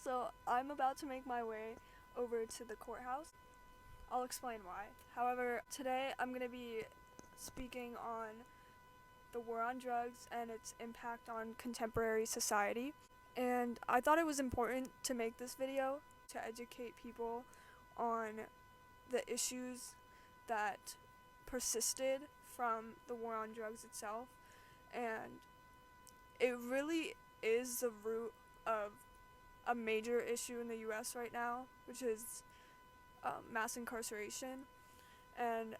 So I'm about to make my way over to the courthouse. I'll explain why. However, today I'm going to be speaking on the war on drugs and its impact on contemporary society. And I thought it was important to make this video to educate people on the issues that persisted from the war on drugs itself. And it really is the root of a major issue in the US right now, which is mass incarceration. And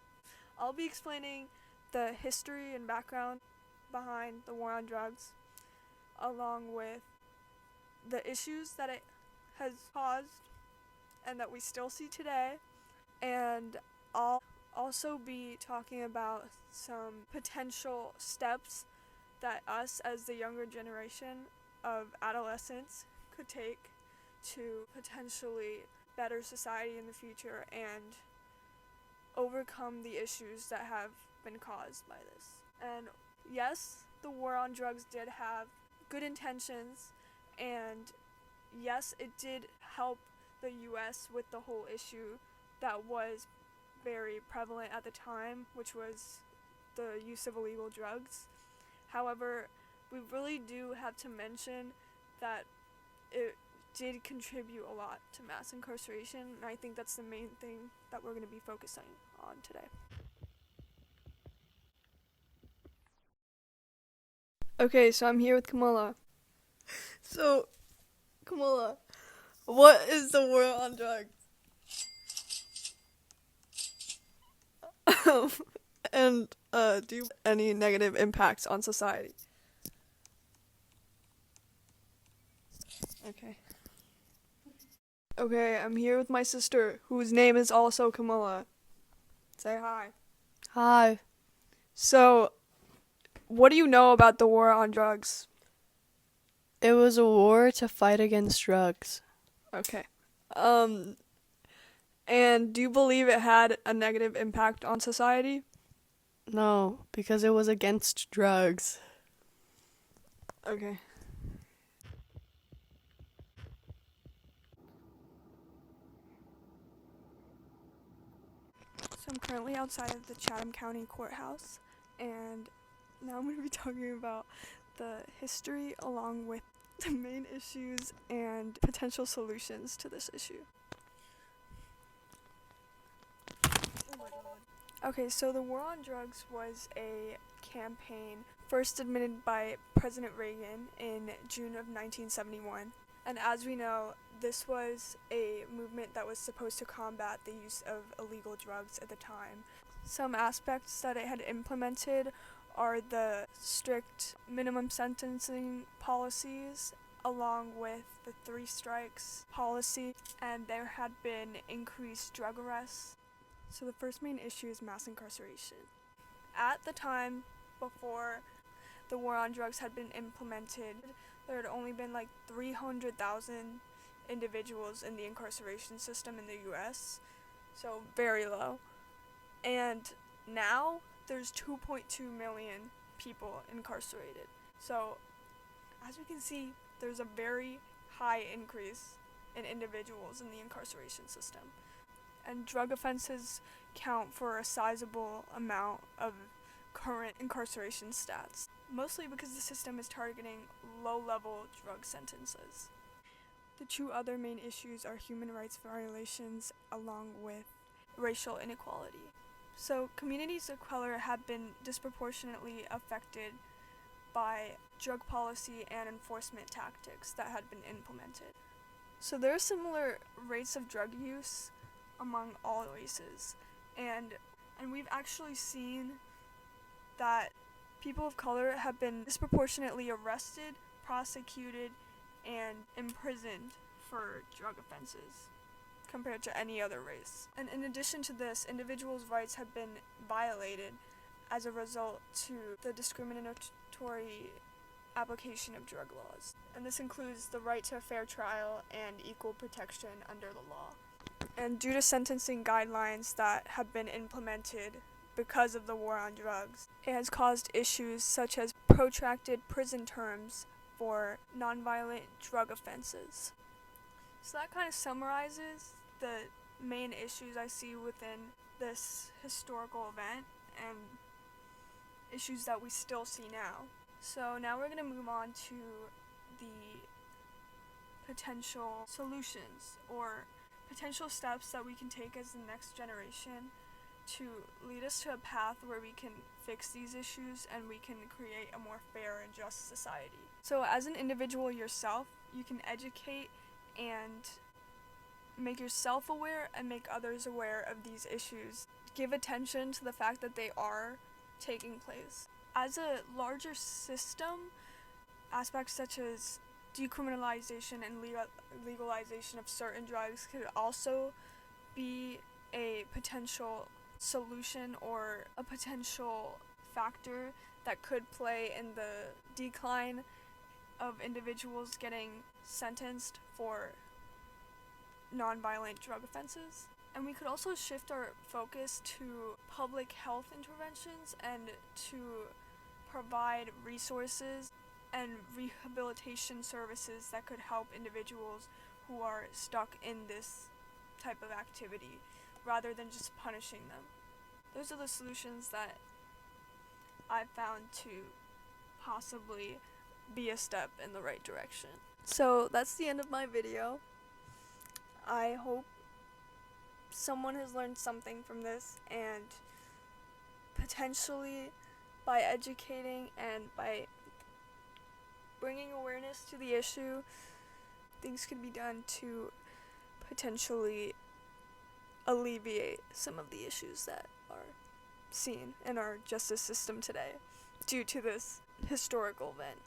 I'll be explaining the history and background behind the war on drugs, along with the issues that it has caused and that we still see today. And I'll also be talking about some potential steps that us as the younger generation of adolescents could take to potentially better society in the future and overcome the issues that have been caused by this. And yes, the war on drugs did have good intentions, and yes, it did help the US with the whole issue that was very prevalent at the time, which was the use of illegal drugs. However, we really do have to mention that it did contribute a lot to mass incarceration, and I think that's the main thing that we're going to be focusing on today. Okay, so I'm here with Kamala. So, Kamala, what is the war on drugs? And do you have any negative impacts on society? Okay. Okay, I'm here with my sister, whose name is also Kamala. Say hi. Hi. So, what do you know about the war on drugs? It was a war to fight against drugs. Okay. And do you believe it had a negative impact on society? No, because it was against drugs. Okay. So I'm currently outside of the Chatham County Courthouse, and now I'm going to be talking about the history along with the main issues and potential solutions to this issue. Okay, so the war on drugs was a campaign first admitted by President Reagan in June of 1971. And as we know, this was a movement that was supposed to combat the use of illegal drugs at the time. Some aspects that it had implemented are the strict minimum sentencing policies, along with the 3 strikes policy, and there had been increased drug arrests. So the first main issue is mass incarceration. At the time, before the war on drugs had been implemented, there had only been like 300,000 individuals in the incarceration system in the US, so very low. And now there's 2.2 million people incarcerated. So as we can see, there's a very high increase in individuals in the incarceration system. And drug offenses count for a sizable amount of current incarceration stats, mostly because the system is targeting low-level drug sentences. The 2 other main issues are human rights violations along with racial inequality. So communities of color have been disproportionately affected by drug policy and enforcement tactics that had been implemented. So there are similar rates of drug use among all races, and we've actually seen that people of color have been disproportionately arrested, prosecuted, and imprisoned for drug offenses compared to any other race. And in addition to this, individuals' rights have been violated as a result to the discriminatory application of drug laws. And this includes the right to a fair trial and equal protection under the law. And due to sentencing guidelines that have been implemented because of the war on drugs, it has caused issues such as protracted prison terms for nonviolent drug offenses. So that kind of summarizes the main issues I see within this historical event and issues that we still see now. So now we're going to move on to the potential solutions or potential steps that we can take as the next generation to lead us to a path where we can fix these issues and we can create a more fair and just society. So as an individual yourself, you can educate and make yourself aware and make others aware of these issues. Give attention to the fact that they are taking place. As a larger system, aspects such as decriminalization and legalization of certain drugs could also be a potential solution or a potential factor that could play in the decline of individuals getting sentenced for nonviolent drug offenses. And we could also shift our focus to public health interventions and to provide resources and rehabilitation services that could help individuals who are stuck in this type of activity rather than just punishing them. Those are the solutions that I've found to possibly be a step in the right direction. So that's the end of my video. I hope someone has learned something from this, and potentially by educating and by bringing awareness to the issue, things could be done to potentially alleviate some of the issues that are seen in our justice system today due to this historical event.